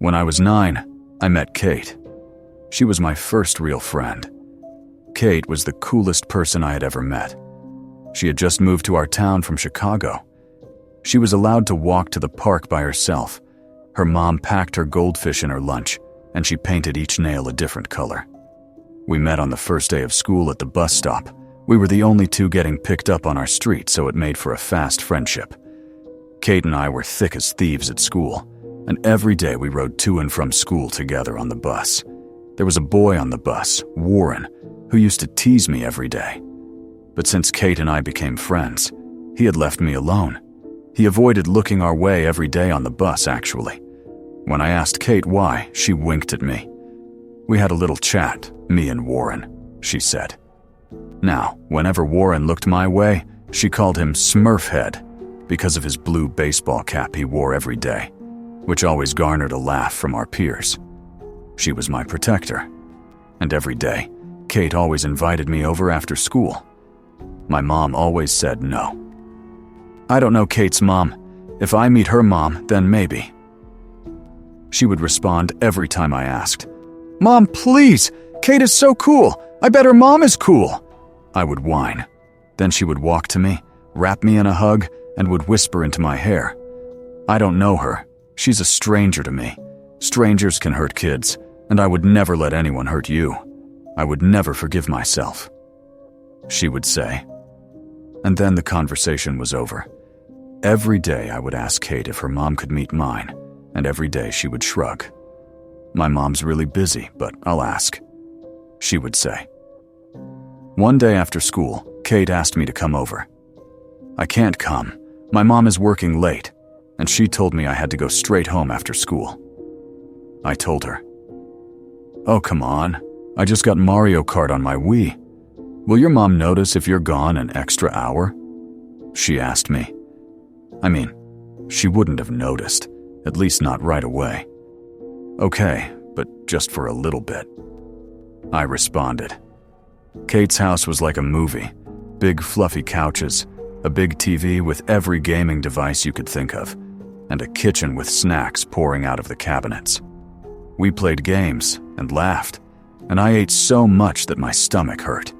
When I was 9, I met Kate. She was my first real friend. Kate was the coolest person I had ever met. She had just moved to our town from Chicago. She was allowed to walk to the park by herself. Her mom packed her goldfish in her lunch, and she painted each nail a different color. We met on the first day of school at the bus stop. We were the only two getting picked up on our street, so it made for a fast friendship. Kate and I were thick as thieves at school, and every day we rode to and from school together on the bus. There was a boy on the bus, Warren, who used to tease me every day. But since Kate and I became friends, he had left me alone. He avoided looking our way every day on the bus, actually. When I asked Kate why, she winked at me. We had a little chat, me and Warren, she said. Now, whenever Warren looked my way, she called him Smurfhead because of his blue baseball cap he wore every day, which always garnered a laugh from our peers. She was my protector, and every day, Kate always invited me over after school. My mom always said no. I don't know Kate's mom. If I meet her mom, then maybe. She would respond every time I asked, "Mom, please! Kate is so cool! I bet her mom is cool!" I would whine. Then she would walk to me, wrap me in a hug, and would whisper into my hair. I don't know her. She's a stranger to me. Strangers can hurt kids, and I would never let anyone hurt you. I would never forgive myself, she would say. And then the conversation was over. Every day I would ask Kate if her mom could meet mine, and every day she would shrug. My mom's really busy, but I'll ask, she would say. One day after school, Kate asked me to come over. I can't come. My mom is working late, and she told me I had to go straight home after school. I told her, "Oh, come on. I just got Mario Kart on my Wii. Will your mom notice if you're gone an extra hour?" She asked me. I mean, she wouldn't have noticed, at least not right away. "Okay, but just for a little bit," I responded. Kate's house was like a movie. Big fluffy couches, a big TV with every gaming device you could think of, and a kitchen with snacks pouring out of the cabinets. We played games and laughed, and I ate so much that my stomach hurt.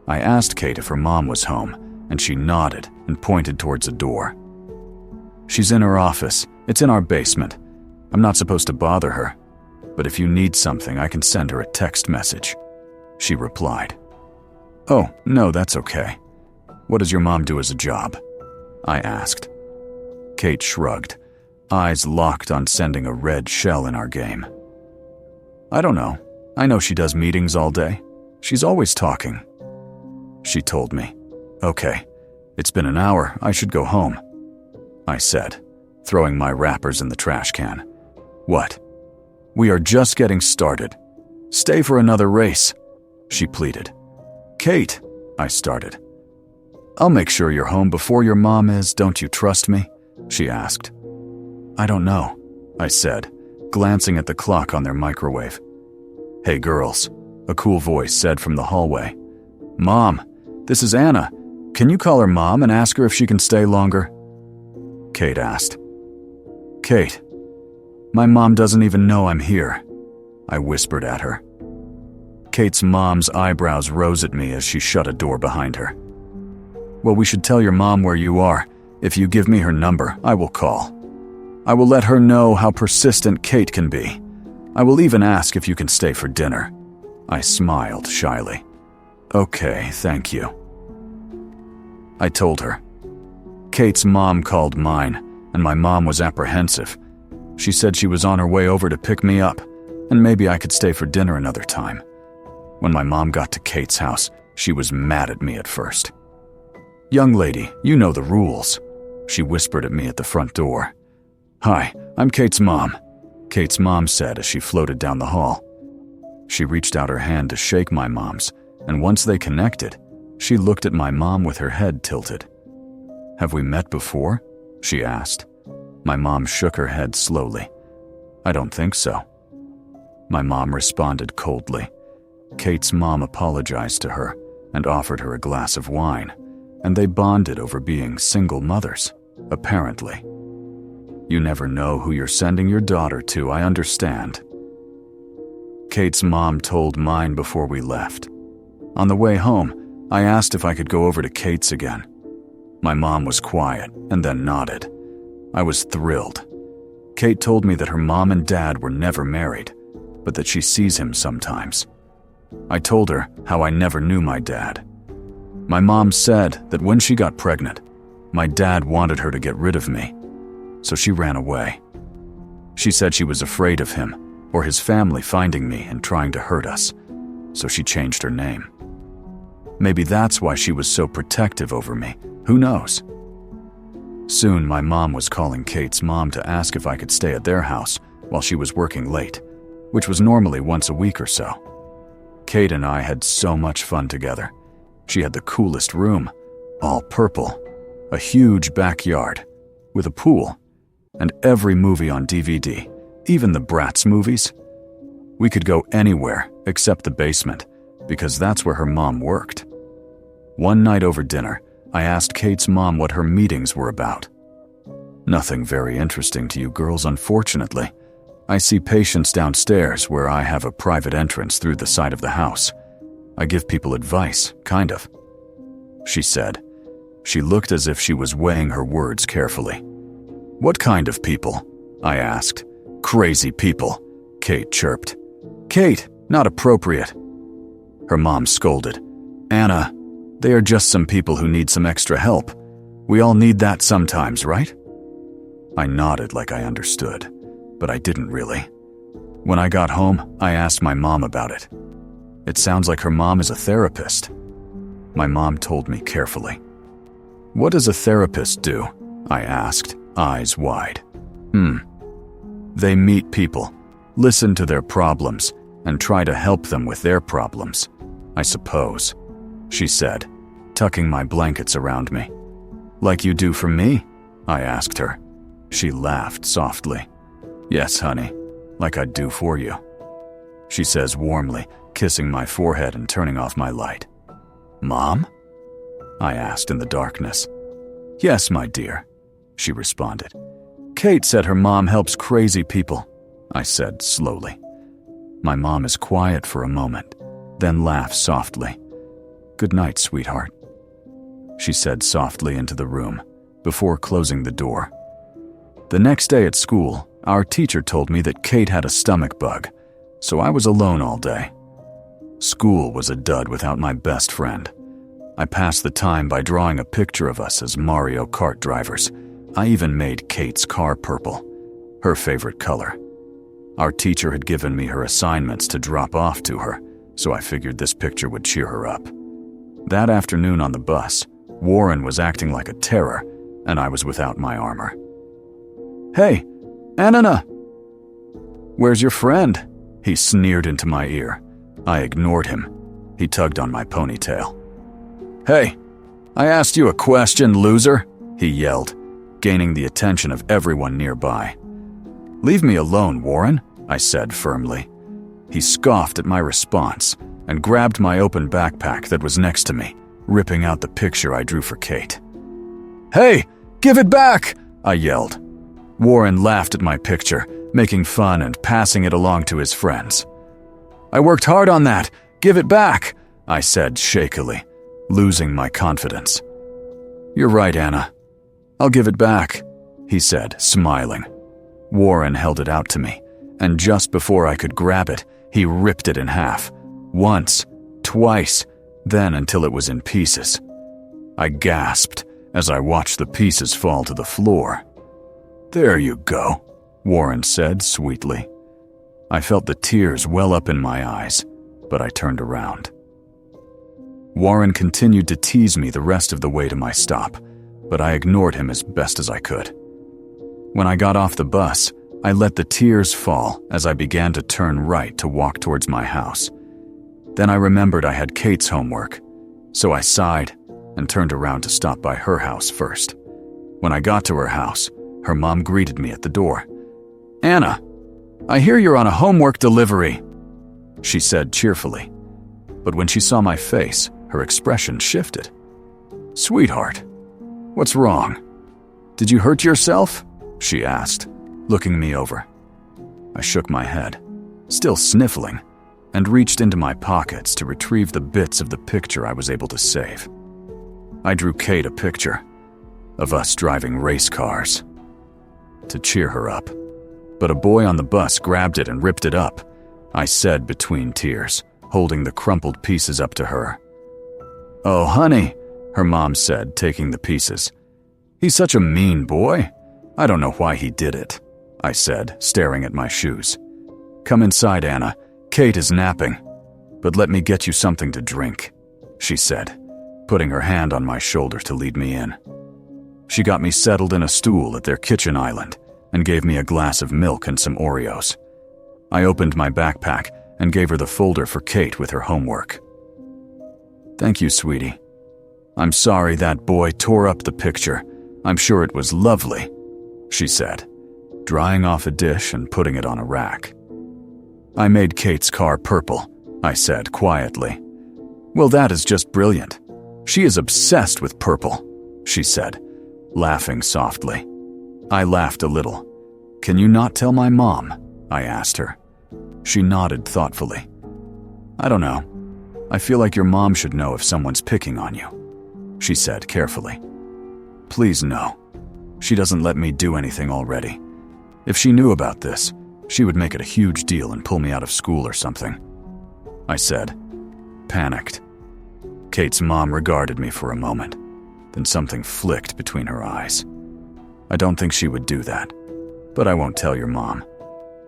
I asked Kate if her mom was home, and she nodded and pointed towards a door. "She's in her office. It's in our basement. I'm not supposed to bother her, but if you need something, I can send her a text message," she replied. "Oh, no, that's okay. What does your mom do as a job?" I asked. Kate shrugged, eyes locked on sending a red shell in our game. "I don't know. I know she does meetings all day. She's always talking," she told me. "Okay, it's been an hour. I should go home," I said, throwing my wrappers in the trash can. "What? We are just getting started. Stay for another race," she pleaded. "Kate," I started. "I'll make sure you're home before your mom is, don't you trust me?" she asked. "I don't know," I said, glancing at the clock on their microwave. "Hey girls," a cool voice said from the hallway. "Mom, this is Anna. Can you call her mom and ask her if she can stay longer?" Kate asked. "Kate, my mom doesn't even know I'm here," I whispered at her. Kate's mom's eyebrows rose at me as she shut a door behind her. "Well, we should tell your mom where you are. If you give me her number, I will call. I will let her know how persistent Kate can be. I will even ask if you can stay for dinner." I smiled shyly. "Okay, thank you," I told her. Kate's mom called mine, and my mom was apprehensive. She said she was on her way over to pick me up, and maybe I could stay for dinner another time. When my mom got to Kate's house, she was mad at me at first. "Young lady, you know the rules," she whispered at me at the front door. "Hi, I'm Kate's mom," Kate's mom said as she floated down the hall. She reached out her hand to shake my mom's, and once they connected, she looked at my mom with her head tilted. "Have we met before?" she asked. My mom shook her head slowly. "I don't think so." My mom responded coldly. Kate's mom apologized to her and offered her a glass of wine, and they bonded over being single mothers, apparently. You never know who you're sending your daughter to, I understand. Kate's mom told mine before we left. On the way home, I asked if I could go over to Kate's again. My mom was quiet and then nodded. I was thrilled. Kate told me that her mom and dad were never married, but that she sees him sometimes. I told her how I never knew my dad. My mom said that when she got pregnant, my dad wanted her to get rid of me, so she ran away. She said she was afraid of him or his family finding me and trying to hurt us, so she changed her name. Maybe that's why she was so protective over me. Who knows? Soon, my mom was calling Kate's mom to ask if I could stay at their house while she was working late, which was normally once a week or so. Kate and I had so much fun together. She had the coolest room, all purple, a huge backyard, with a pool, and every movie on DVD, even the Bratz movies. We could go anywhere except the basement, because that's where her mom worked. One night over dinner, I asked Kate's mom what her meetings were about. Nothing very interesting to you girls, unfortunately. I see patients downstairs where I have a private entrance through the side of the house. I give people advice, kind of, she said. She looked as if she was weighing her words carefully. What kind of people? I asked. Crazy people, Kate chirped. Kate, not appropriate. Her mom scolded. Anna, they are just some people who need some extra help. We all need that sometimes, right? I nodded like I understood, but I didn't really. When I got home, I asked my mom about it. It sounds like her mom is a therapist. My mom told me carefully. What does a therapist do? I asked, eyes wide. They meet people, listen to their problems, and try to help them with their problems, I suppose, she said, tucking my blankets around me. Like you do for me? I asked her. She laughed softly. Yes, honey, like I'd do for you, she says warmly, kissing my forehead and turning off my light. Mom? I asked in the darkness. Yes, my dear, she responded. Kate said her mom helps crazy people, I said slowly. My mom is quiet for a moment, then laughs softly. Good night, sweetheart, she said softly into the room, before closing the door. The next day at school, our teacher told me that Kate had a stomach bug, so I was alone all day. School was a dud without my best friend. I passed the time by drawing a picture of us as Mario Kart drivers. I even made Kate's car purple, her favorite color. Our teacher had given me her assignments to drop off to her, so I figured this picture would cheer her up. That afternoon on the bus, Warren was acting like a terror, and I was without my armor. Hey, Anna! Where's your friend? He sneered into my ear. I ignored him. He tugged on my ponytail. Hey, I asked you a question, loser, he yelled, gaining the attention of everyone nearby. Leave me alone, Warren, I said firmly. He scoffed at my response and grabbed my open backpack that was next to me, ripping out the picture I drew for Kate. Hey, give it back, I yelled. Warren laughed at my picture, making fun and passing it along to his friends. I worked hard on that. Give it back, I said shakily, losing my confidence. You're right, Anna. I'll give it back, he said, smiling. Warren held it out to me, and just before I could grab it, he ripped it in half. Once, twice, then until it was in pieces. I gasped as I watched the pieces fall to the floor. There you go, Warren said sweetly. I felt the tears well up in my eyes, but I turned around. Warren continued to tease me the rest of the way to my stop, but I ignored him as best as I could. When I got off the bus, I let the tears fall as I began to turn right to walk towards my house. Then I remembered I had Kate's homework, so I sighed and turned around to stop by her house first. When I got to her house, her mom greeted me at the door. Anna, I hear you're on a homework delivery, she said cheerfully. But when she saw my face, her expression shifted. Sweetheart, what's wrong? Did you hurt yourself? she asked, looking me over. I shook my head, still sniffling, and reached into my pockets to retrieve the bits of the picture I was able to save. I drew Kate a picture of us driving race cars to cheer her up, but a boy on the bus grabbed it and ripped it up, I said between tears, holding the crumpled pieces up to her. "Oh, honey," her mom said, taking the pieces. "He's such a mean boy. I don't know why he did it," I said, staring at my shoes. "Come inside, Anna. Kate is napping. But let me get you something to drink," she said, putting her hand on my shoulder to lead me in. She got me settled in a stool at their kitchen island and gave me a glass of milk and some Oreos. I opened my backpack and gave her the folder for Kate with her homework. "Thank you, sweetie. I'm sorry that boy tore up the picture. I'm sure it was lovely," she said, drying off a dish and putting it on a rack. "I made Kate's car purple," I said quietly. "Well, that is just brilliant. She is obsessed with purple," she said, laughing softly. I laughed a little. "Can you not tell my mom?" I asked her. She nodded thoughtfully. "I don't know. I feel like your mom should know if someone's picking on you," she said carefully. "Please no. She doesn't let me do anything already. If she knew about this, she would make it a huge deal and pull me out of school or something," I said, panicked. Kate's mom regarded me for a moment, then something flicked between her eyes. "I don't think she would do that, but I won't tell your mom.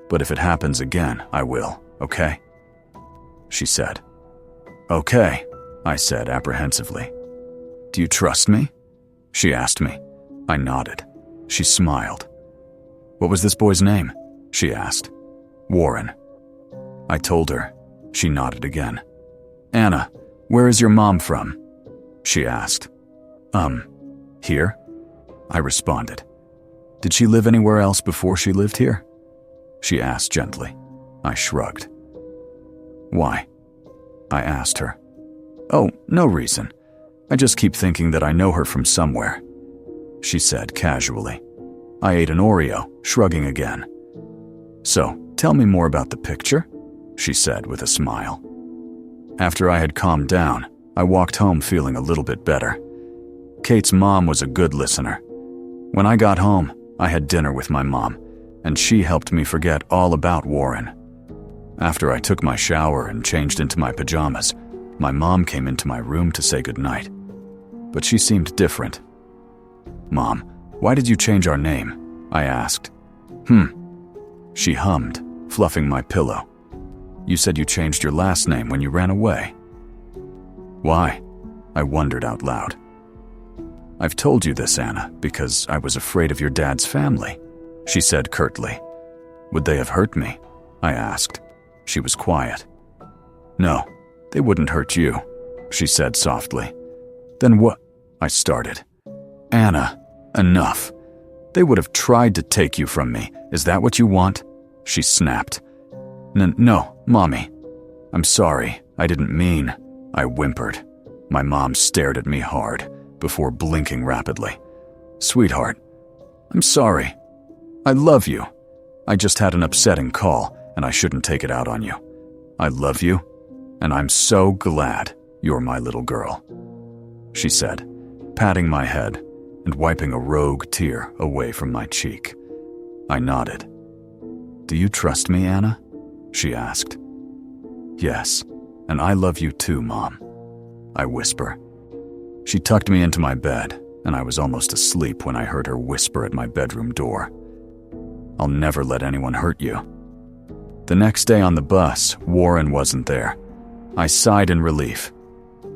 But if it happens again, I will, okay?" she said. "Okay," I said apprehensively. "Do you trust me?" she asked me. I nodded. She smiled. "What was this boy's name?" she asked. "Warren." I told her. She nodded again. "Anna, where is your mom from?" she asked. Here?" I responded. "Did she live anywhere else before she lived here?" she asked gently. I shrugged. "Why?" I asked her. "Oh, no reason. I just keep thinking that I know her from somewhere," she said casually. I ate an Oreo, shrugging again. "So, tell me more about the picture," she said with a smile. After I had calmed down, I walked home feeling a little bit better. Kate's mom was a good listener. When I got home, I had dinner with my mom, and she helped me forget all about Warren. After I took my shower and changed into my pajamas, my mom came into my room to say goodnight. But she seemed different. "Mom, why did you change our name?" I asked. She hummed, fluffing my pillow. "You said you changed your last name when you ran away." "Why?" I wondered out loud. "I've told you this, Anna, because I was afraid of your dad's family," she said curtly. "Would they have hurt me?" I asked. She was quiet. "No, they wouldn't hurt you," she said softly. "Then what?" I started. "Anna, enough. They would have tried to take you from me. Is that what you want?" she snapped. No, Mommy. I'm sorry. I didn't mean," I whimpered. My mom stared at me hard before blinking rapidly. "Sweetheart, I'm sorry. I love you. I just had an upsetting call, and I shouldn't take it out on you. I love you, and I'm so glad you're my little girl," she said, patting my head and wiping a rogue tear away from my cheek. I nodded. "Do you trust me, Anna?" she asked. "Yes, and I love you too, Mom," I whisper. She tucked me into my bed, and I was almost asleep when I heard her whisper at my bedroom door. "I'll never let anyone hurt you." The next day on the bus, Warren wasn't there. I sighed in relief.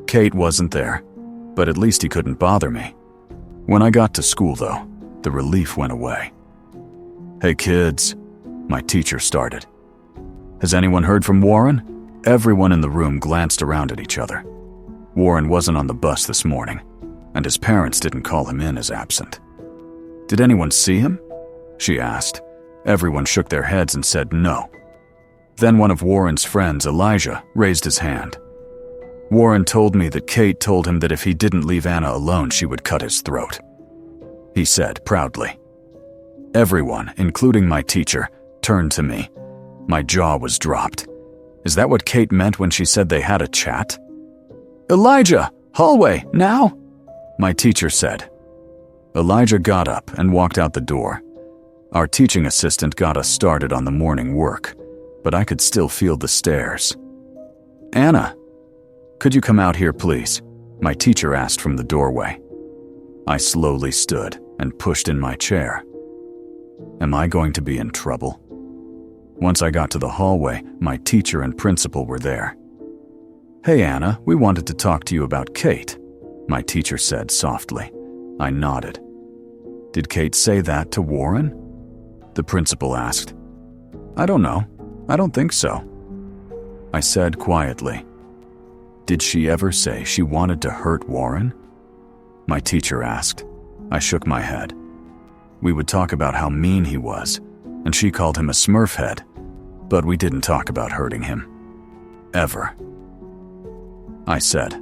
Kate wasn't there, but at least he couldn't bother me. When I got to school, though, the relief went away. "Hey kids," my teacher started. "Has anyone heard from Warren?" Everyone in the room glanced around at each other. Warren wasn't on the bus this morning, and his parents didn't call him in as absent. "Did anyone see him?" she asked. Everyone shook their heads and said no. Then one of Warren's friends, Elijah, raised his hand. "Warren told me that Kate told him that if he didn't leave Anna alone, she would cut his throat," he said proudly. Everyone, including my teacher, turned to me. My jaw was dropped. Is that what Kate meant when she said they had a chat? "Elijah! Hallway, now!" my teacher said. Elijah got up and walked out the door. Our teaching assistant got us started on the morning work, but I could still feel the stares. "Anna, could you come out here, please?" my teacher asked from the doorway. I slowly stood and pushed in my chair. Am I going to be in trouble? Once I got to the hallway, my teacher and principal were there. "Hey, Anna, we wanted to talk to you about Kate," my teacher said softly. I nodded. "Did Kate say that to Warren?" the principal asked. "I don't know. I don't think so," I said quietly. "Did she ever say she wanted to hurt Warren?" my teacher asked. I shook my head. We would talk about how mean he was, and she called him a smurf head, but we didn't talk about hurting him. Ever. I said.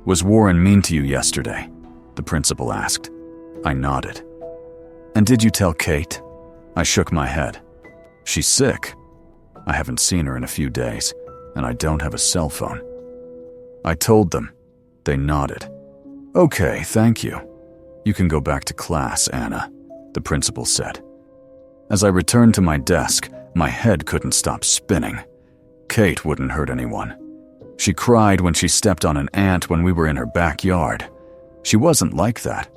"Was Warren mean to you yesterday?" the principal asked. I nodded. "And did you tell Kate?" I shook my head. "She's sick. I haven't seen her in a few days, and I don't have a cell phone." I told them. They nodded. "Okay, thank you. You can go back to class, Anna," the principal said. As I returned to my desk, my head couldn't stop spinning. Kate wouldn't hurt anyone. She cried when she stepped on an ant when we were in her backyard. She wasn't like that.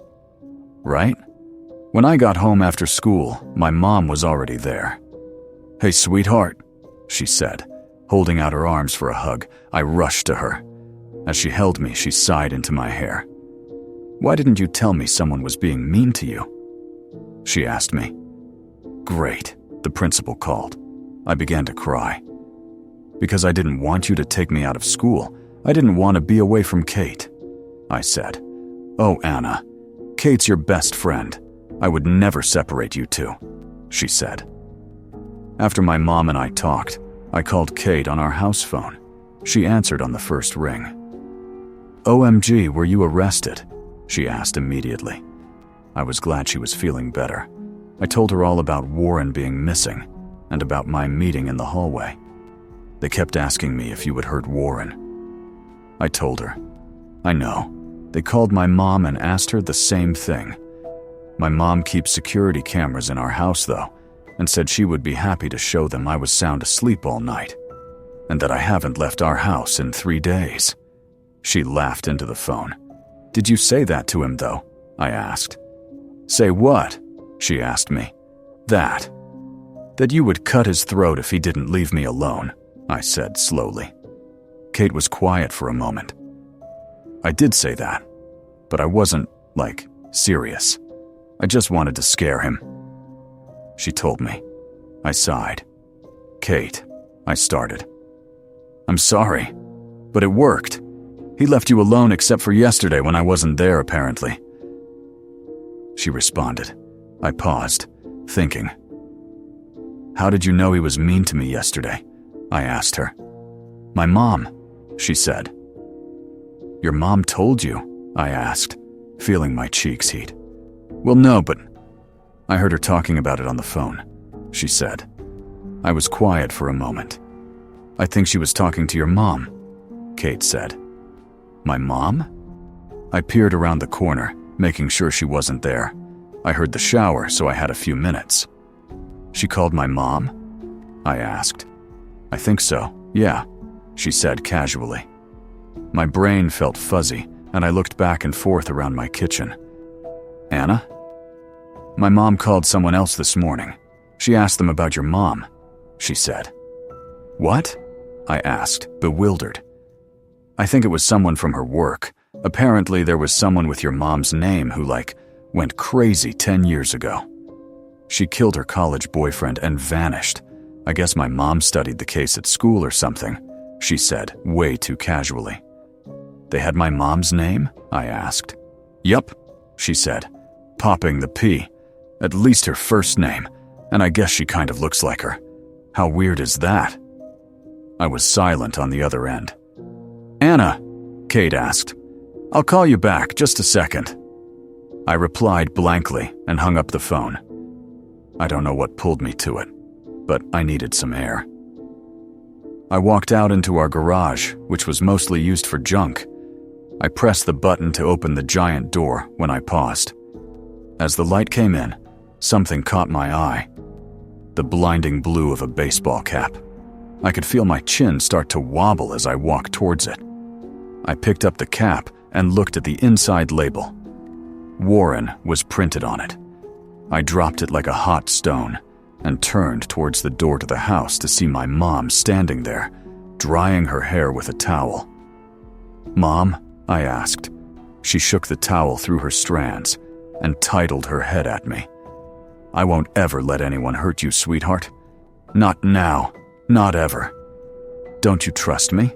Right? When I got home after school, my mom was already there. "Hey, sweetheart," she said, holding out her arms for a hug. I rushed to her. As she held me, she sighed into my hair. "Why didn't you tell me someone was being mean to you?" she asked me. "Great," the principal called. I began to cry. "Because I didn't want you to take me out of school. I didn't want to be away from Kate," I said. "Oh, Anna, Kate's your best friend. I would never separate you two," she said. After my mom and I talked, I called Kate on our house phone. She answered on the first ring. "OMG, were you arrested?" she asked immediately. I was glad she was feeling better. I told her all about Warren being missing and about my meeting in the hallway. "They kept asking me if you would hurt Warren." I told her. "I know. They called my mom and asked her the same thing. My mom keeps security cameras in our house, though, and said she would be happy to show them I was sound asleep all night, and that I haven't left our house in 3 days. She laughed into the phone. "Did you say that to him, though?" I asked. "Say what?" she asked me. That you would cut his throat if he didn't leave me alone," I said slowly. Kate was quiet for a moment. "I did say that, but I wasn't, serious. I just wanted to scare him," she told me. I sighed. "Kate," I started. "I'm sorry, but it worked. He left you alone except for yesterday when I wasn't there, apparently," she responded. I paused, thinking. "How did you know he was mean to me yesterday?" I asked her. "My mom," she said. "Your mom told you?" I asked, feeling my cheeks heat. "Well, no, but I heard her talking about it on the phone," she said. I was quiet for a moment. "I think she was talking to your mom," Kate said. "My mom?" I peered around the corner, making sure she wasn't there. I heard the shower, so I had a few minutes. "She called my mom?" I asked. "I think so, yeah," she said casually. My brain felt fuzzy, and I looked back and forth around my kitchen. "Anna?" "My mom called someone else this morning. She asked them about your mom," she said. "What?" I asked, bewildered. "I think it was someone from her work. Apparently there was someone with your mom's name who, went crazy 10 years ago. She killed her college boyfriend and vanished. I guess my mom studied the case at school or something," she said, way too casually. "They had my mom's name?" I asked. "Yup," she said, popping the P. "At least her first name, and I guess she kind of looks like her. How weird is that?" I was silent on the other end. "Anna," Kate asked. "I'll call you back, just a second." I replied blankly and hung up the phone. I don't know what pulled me to it, but I needed some air. I walked out into our garage, which was mostly used for junk. I pressed the button to open the giant door when I paused. As the light came in, something caught my eye. The blinding blue of a baseball cap. I could feel my chin start to wobble as I walked towards it. I picked up the cap and looked at the inside label. Warren was printed on it. I dropped it like a hot stone and turned towards the door to the house to see my mom standing there, drying her hair with a towel. "Mom?" I asked. She shook the towel through her strands and titled her head at me. "I won't ever let anyone hurt you, sweetheart. Not now. Not ever. Don't you trust me?"